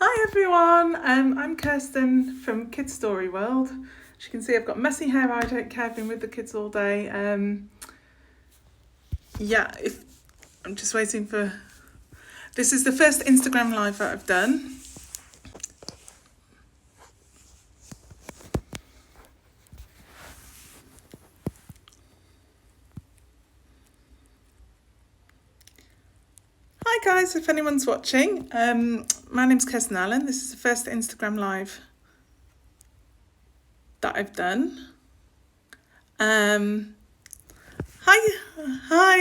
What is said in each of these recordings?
Hi everyone, I'm Kirsten from Kidsstoryworld. As you can see, I've got messy hair, I don't care, I've been with the kids all day. If I'm just waiting for... This is the first Instagram live that I've done. Hi guys, if anyone's watching. My name's Kirsten Allen. This is the first Instagram live that I've done. Hi,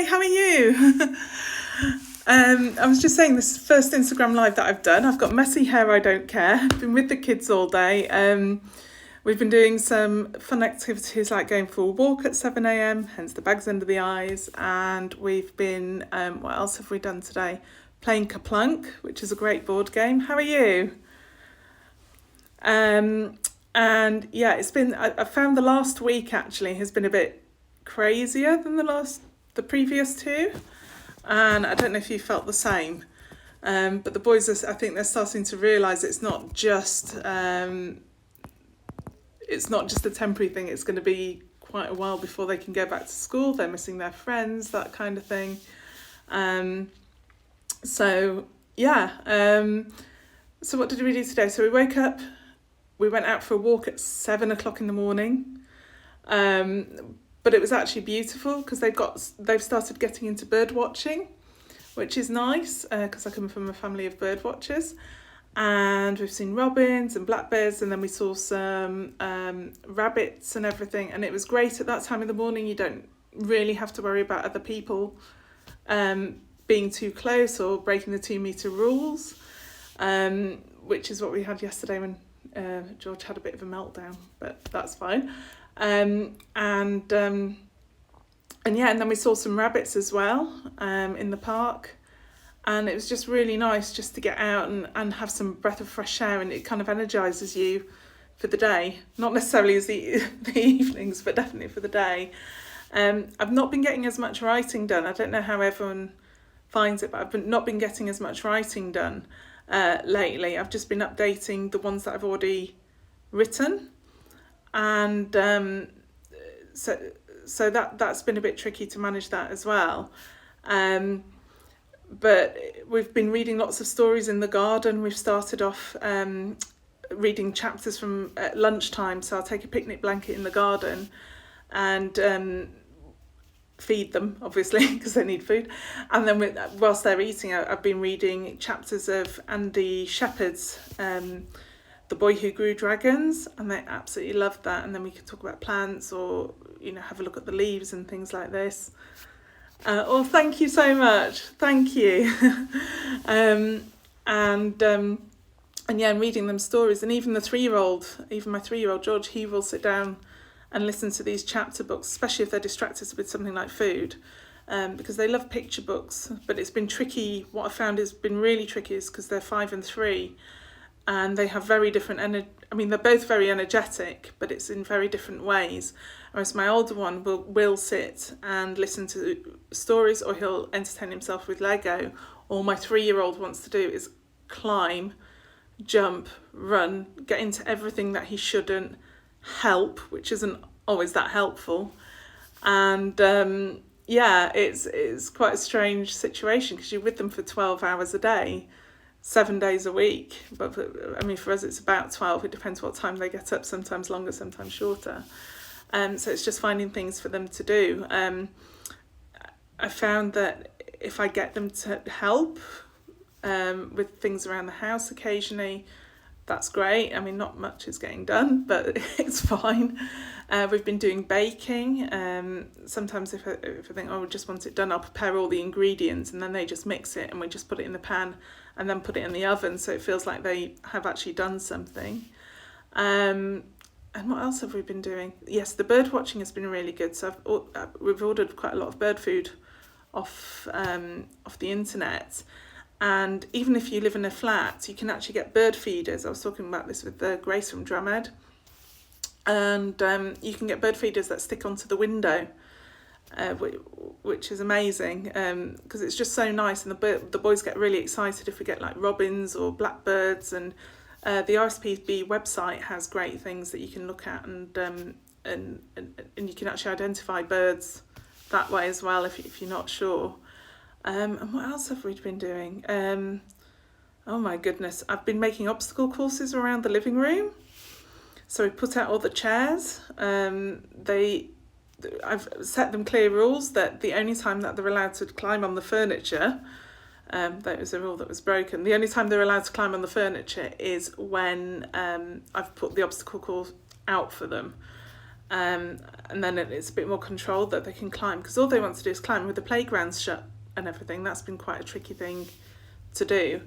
how are you? I was just saying, this is the first Instagram live that I've done. I've got messy hair, I don't care. I've been with the kids all day. We've been doing some fun activities like going for a walk at 7 a.m, hence the bags under the eyes. And we've been, what else have we done today? Playing Kaplunk, which is a great board game. How are you? And yeah, it's been, I found the last week actually has been a bit crazier than the previous two. And I don't know if you felt the same. But the boys, I think they're starting to realise it's not just a temporary thing. It's going to be quite a while before they can go back to school. They're missing their friends, that kind of thing. So what did we do today? So we woke up, we went out for a walk at 7 o'clock in the morning. But it was actually beautiful because they've started getting into bird watching, which is nice because I come from a family of bird watchers. And we've seen robins and blackbirds, and then we saw some rabbits and everything. And it was great at that time of the morning. You don't really have to worry about other people being too close or breaking the 2-metre rules, which is what we had yesterday when George had a bit of a meltdown, but that's fine. And then we saw some rabbits as well in the park. And it was just really nice just to get out and have some breath of fresh air, and it kind of energises you for the day. Not necessarily as the evenings, but definitely for the day. I've not been getting as much writing done. I don't know how everyone finds it, but I've not been getting as much writing done lately. I've just been updating the ones that I've already written. And so that's been a bit tricky to manage that as well. But we've been reading lots of stories in the garden. We've started off reading chapters from at lunchtime. So I'll take a picnic blanket in the garden and feed them, obviously, because they need food. And then whilst they're eating, I've been reading chapters of Andy Shepherd's The Boy Who Grew Dragons, and they absolutely loved that. And then we could talk about plants or, have a look at the leaves and things like this. Thank you so much. Thank you. And reading them stories. And even my 3-year-old George, he will sit down and listen to these chapter books, especially if they're distracted with something like food, because they love picture books. But it's been tricky. What I found has been really tricky is because they're 5 and 3, and they have very different they're both very energetic, but it's in very different ways. Whereas my older one will sit and listen to stories, or he'll entertain himself with Lego. All my 3-year-old wants to do is climb, jump, run, get into everything that he shouldn't, help, which isn't always that helpful. And it's quite a strange situation because you're with them for 12 hours a day, 7 days a week. But for us it's about 12. It depends what time they get up, sometimes longer, sometimes shorter. So it's just finding things for them to do. I found that if I get them to help with things around the house occasionally, that's great. Not much is getting done, but it's fine. We've been doing baking. Sometimes if I think, I just want it done, I'll prepare all the ingredients and then they just mix it and we just put it in the pan and then put it in the oven, so it feels like they have actually done something. And what else have we been doing? Yes, the bird watching has been really good. So we've ordered quite a lot of bird food off the internet. And even if you live in a flat, you can actually get bird feeders. I was talking about this with Grace from Drumed. And you can get bird feeders that stick onto the window. which is amazing, because it's just so nice, and the boys get really excited if we get like robins or blackbirds, and the RSPB website has great things that you can look at, and you can actually identify birds that way as well if you're not sure. And what else have we been doing? Oh my goodness, I've been making obstacle courses around the living room. So we put out all the chairs. I've set them clear rules that the only time that they're allowed to climb on the furniture, that was a rule that was broken. The only time they're allowed to climb on the furniture is when I've put the obstacle course out for them. And then it's a bit more controlled that they can climb, because all they want to do is climb with the playgrounds shut and everything. That's been quite a tricky thing to do.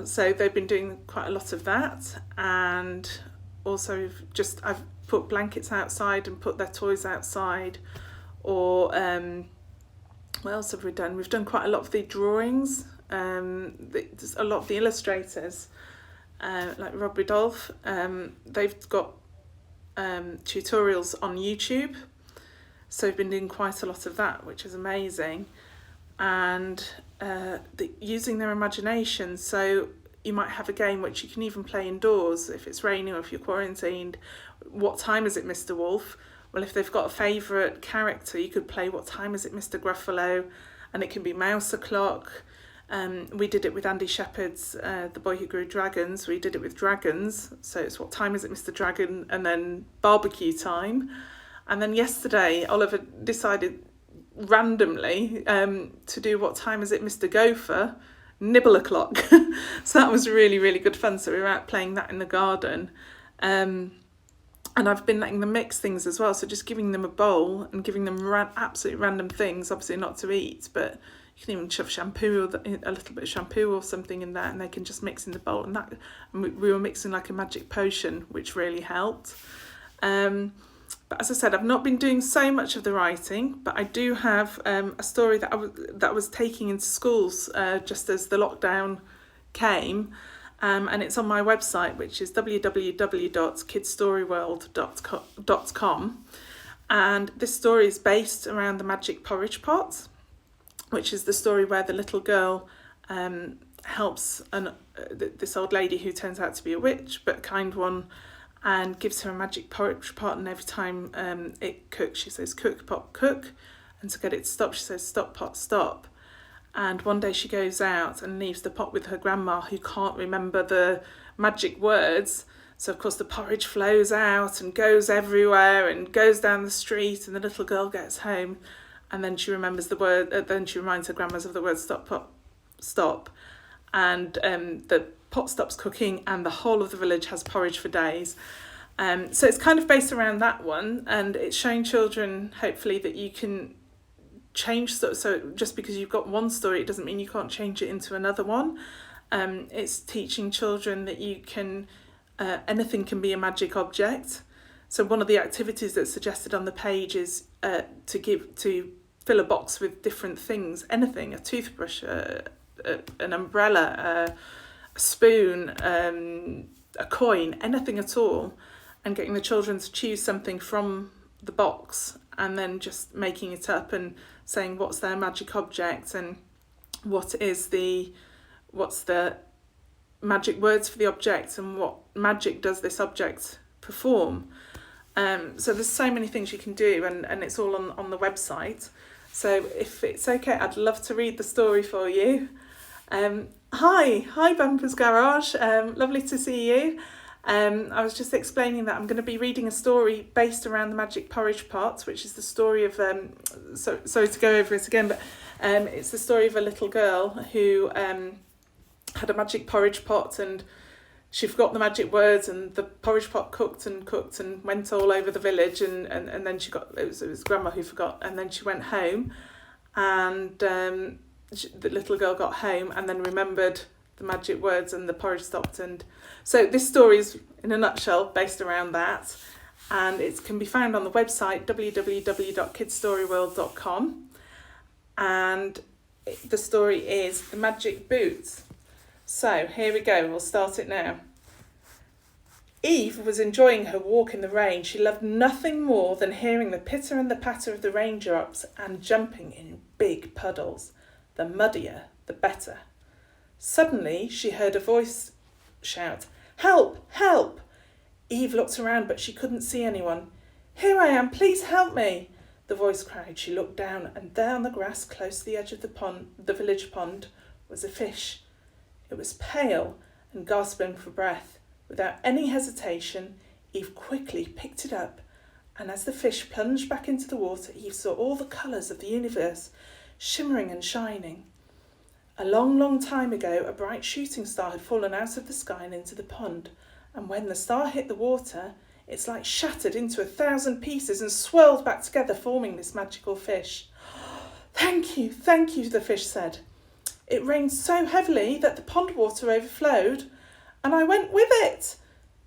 So they've been doing quite a lot of that, and also I've put blankets outside and put their toys outside, or what else have we done? We've done quite a lot of the drawings, a lot of the illustrators, like Rob Ridolph, they've got tutorials on YouTube, so we've been doing quite a lot of that, which is amazing. And using their imagination, so you might have a game which you can even play indoors if it's raining or if you're quarantined. What time is it, Mr. Wolf? Well, if they've got a favourite character, you could play what time is it, Mr. Gruffalo, and it can be Mouse O'Clock. We did it with Andy Shepherd's The Boy Who Grew Dragons. We did it with dragons, so it's what time is it, Mr. Dragon, and then barbecue time. And then yesterday, Oliver decided randomly to do what time is it, Mr. Gopher, Nibble O'Clock. So that was really, really good fun. So we were out playing that in the garden. And I've been letting them mix things as well. So just giving them a bowl and giving them absolutely random things, obviously not to eat, but you can even shove shampoo, or a little bit of shampoo or something in there, and they can just mix in the bowl. And we were mixing like a magic potion, which really helped. But as I said, I've not been doing so much of the writing, but I do have a story that I was taking into schools just as the lockdown came, and it's on my website, which is www.kidsstoryworld.com. And this story is based around the magic porridge pot, which is the story where the little girl helps this old lady who turns out to be a witch, but a kind one, and gives her a magic porridge pot, and every time it cooks, she says, "Cook, pot, cook," and to get it to stop, she says, "Stop, pot, stop." And one day she goes out and leaves the pot with her grandma, who can't remember the magic words. So of course the porridge flows out and goes everywhere and goes down the street, and the little girl gets home, and then she remembers the word. Then she reminds her grandmas of the word "stop, pot, stop," and the pot stops cooking, and the whole of the village has porridge for days. So it's kind of based around that one, and it's showing children, hopefully, that you can change. So just because you've got one story, it doesn't mean you can't change it into another one. It's teaching children that you can, anything can be a magic object. So one of the activities that's suggested on the page is to fill a box with different things, anything, a toothbrush, an umbrella, a spoon, a coin, anything at all, and getting the children to choose something from the box, and then just making it up and saying what's their magic object and what's the magic words for the object and what magic does this object perform. So there's so many things you can do, and it's all on the website. So if it's okay, I'd love to read the story for you. Hi Bumpers Garage, lovely to see you. I was just explaining that I'm going to be reading a story based around the magic porridge pot, which is the story of, sorry to go over it again, but it's the story of a little girl who had a magic porridge pot, and she forgot the magic words, and the porridge pot cooked and went all over the village, and then it was grandma who forgot, and then she went home, and the little girl got home and then remembered the magic words, and the porridge stopped. And so this story is, in a nutshell, based around that, and it can be found on the website www.kidsstoryworld.com, and the story is The Magic Boots. So here we go, we'll start it now. Eve was enjoying her walk in the rain. She loved nothing more than hearing the pitter and the patter of the raindrops and jumping in big puddles. The muddier, the better. Suddenly, she heard a voice shout, "Help! Help!" Eve looked around, but she couldn't see anyone. "Here I am, please help me," the voice cried. She looked down, and there on the grass close to the edge of the village pond, was a fish. It was pale and gasping for breath. Without any hesitation, Eve quickly picked it up, and as the fish plunged back into the water, Eve saw all the colours of the universe, shimmering and shining. A long, long time ago, a bright shooting star had fallen out of the sky and into the pond, and when the star hit the water, its light shattered into 1,000 pieces and swirled back together, forming this magical fish. Thank you, the fish said. It rained so heavily that the pond water overflowed, and I went with it.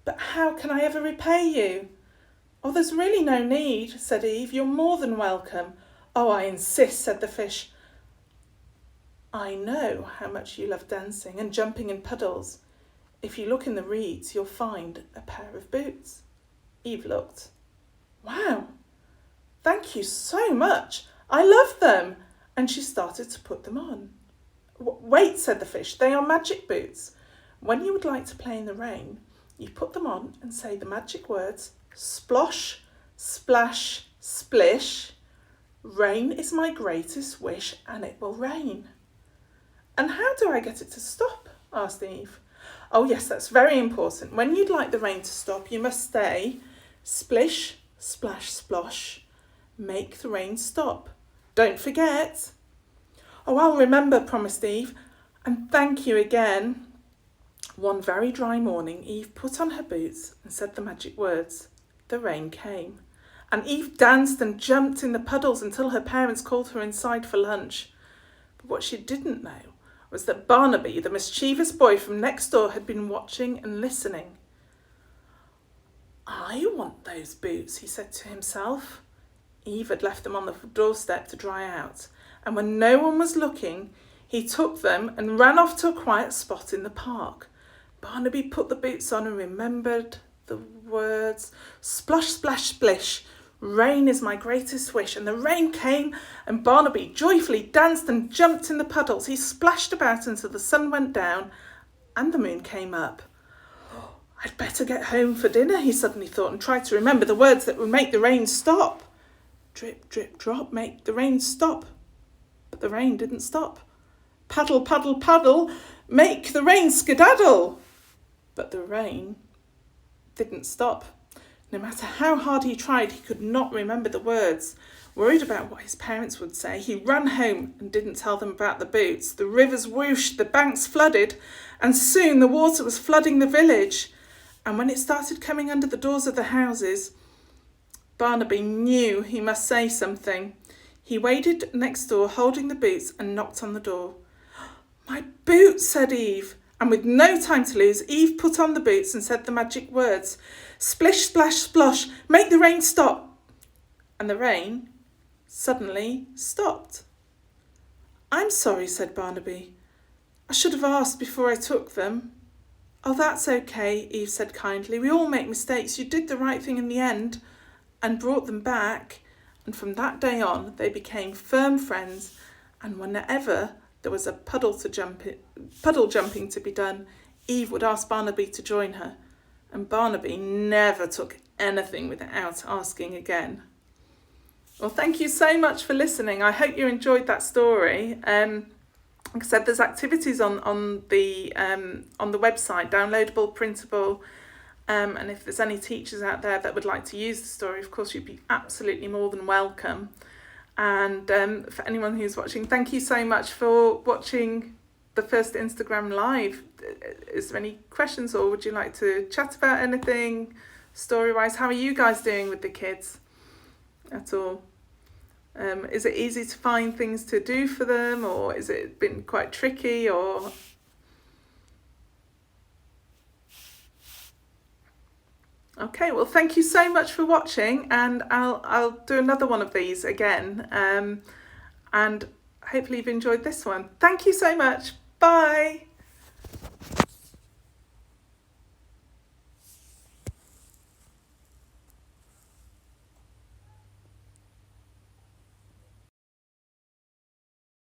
But how can I ever repay you?" "Oh, there's really no need," said Eve. "You're more than welcome." "Oh, I insist," said the fish. "I know how much you love dancing and jumping in puddles. If you look in the reeds, you'll find a pair of boots." Eve looked. "Wow, thank you so much. I love them." And she started to put them on. "Wait," said the fish. "They are magic boots. When you would like to play in the rain, you put them on and say the magic words, splosh, splash, splish. Rain is my greatest wish and it will rain." "And how do I get it to stop?" asked Eve. "Oh yes, that's very important. When you'd like the rain to stop, you must say, splish, splash, splosh. Make the rain stop. Don't forget." "Oh, I'll remember," promised Eve. "And thank you again." One very dry morning, Eve put on her boots and said the magic words. The rain came, and Eve danced and jumped in the puddles until her parents called her inside for lunch. But what she didn't know was that Barnaby, the mischievous boy from next door, had been watching and listening. "I want those boots," he said to himself. Eve had left them on the doorstep to dry out, and when no one was looking, he took them and ran off to a quiet spot in the park. Barnaby put the boots on and remembered the words, splosh, splash, splish. Rain is my greatest wish. And the rain came, and Barnaby joyfully danced and jumped in the puddles. He splashed about until the sun went down and the moon came up. "I'd better get home for dinner," he suddenly thought, and tried to remember the words that would make the rain stop. Drip, drip, drop, make the rain stop. But the rain didn't stop. Paddle, paddle, paddle, make the rain skedaddle. But the rain didn't stop. No matter how hard he tried, he could not remember the words. Worried about what his parents would say, he ran home and didn't tell them about the boots. The rivers whooshed, the banks flooded, and soon the water was flooding the village. And when it started coming under the doors of the houses, Barnaby knew he must say something. He waded next door, holding the boots, and knocked on the door. "My boots," said Eve. And with no time to lose, Eve put on the boots and said the magic words, splish, splash, splosh, make the rain stop. And the rain suddenly stopped. "I'm sorry," said Barnaby. "I should have asked before I took them." "Oh, that's okay," Eve said kindly. "We all make mistakes. You did the right thing in the end," and brought them back. And from that day on, they became firm friends, and whenever there was a puddle jumping to be done, Eve would ask Barnaby to join her, and Barnaby never took anything without asking again. Well, thank you so much for listening. I hope you enjoyed that story. Like I said, there's activities on the website, downloadable, printable, and if there's any teachers out there that would like to use the story, of course, you'd be absolutely more than welcome. And for anyone who's watching, thank you so much for watching the first Instagram live. Is there any questions, or would you like to chat about anything story-wise? How are you guys doing with the kids at all? Is it easy to find things to do for them, or has it been quite tricky, or... Okay, well, thank you so much for watching, and I'll do another one of these again, and hopefully you've enjoyed this one. Thank you so much. Bye.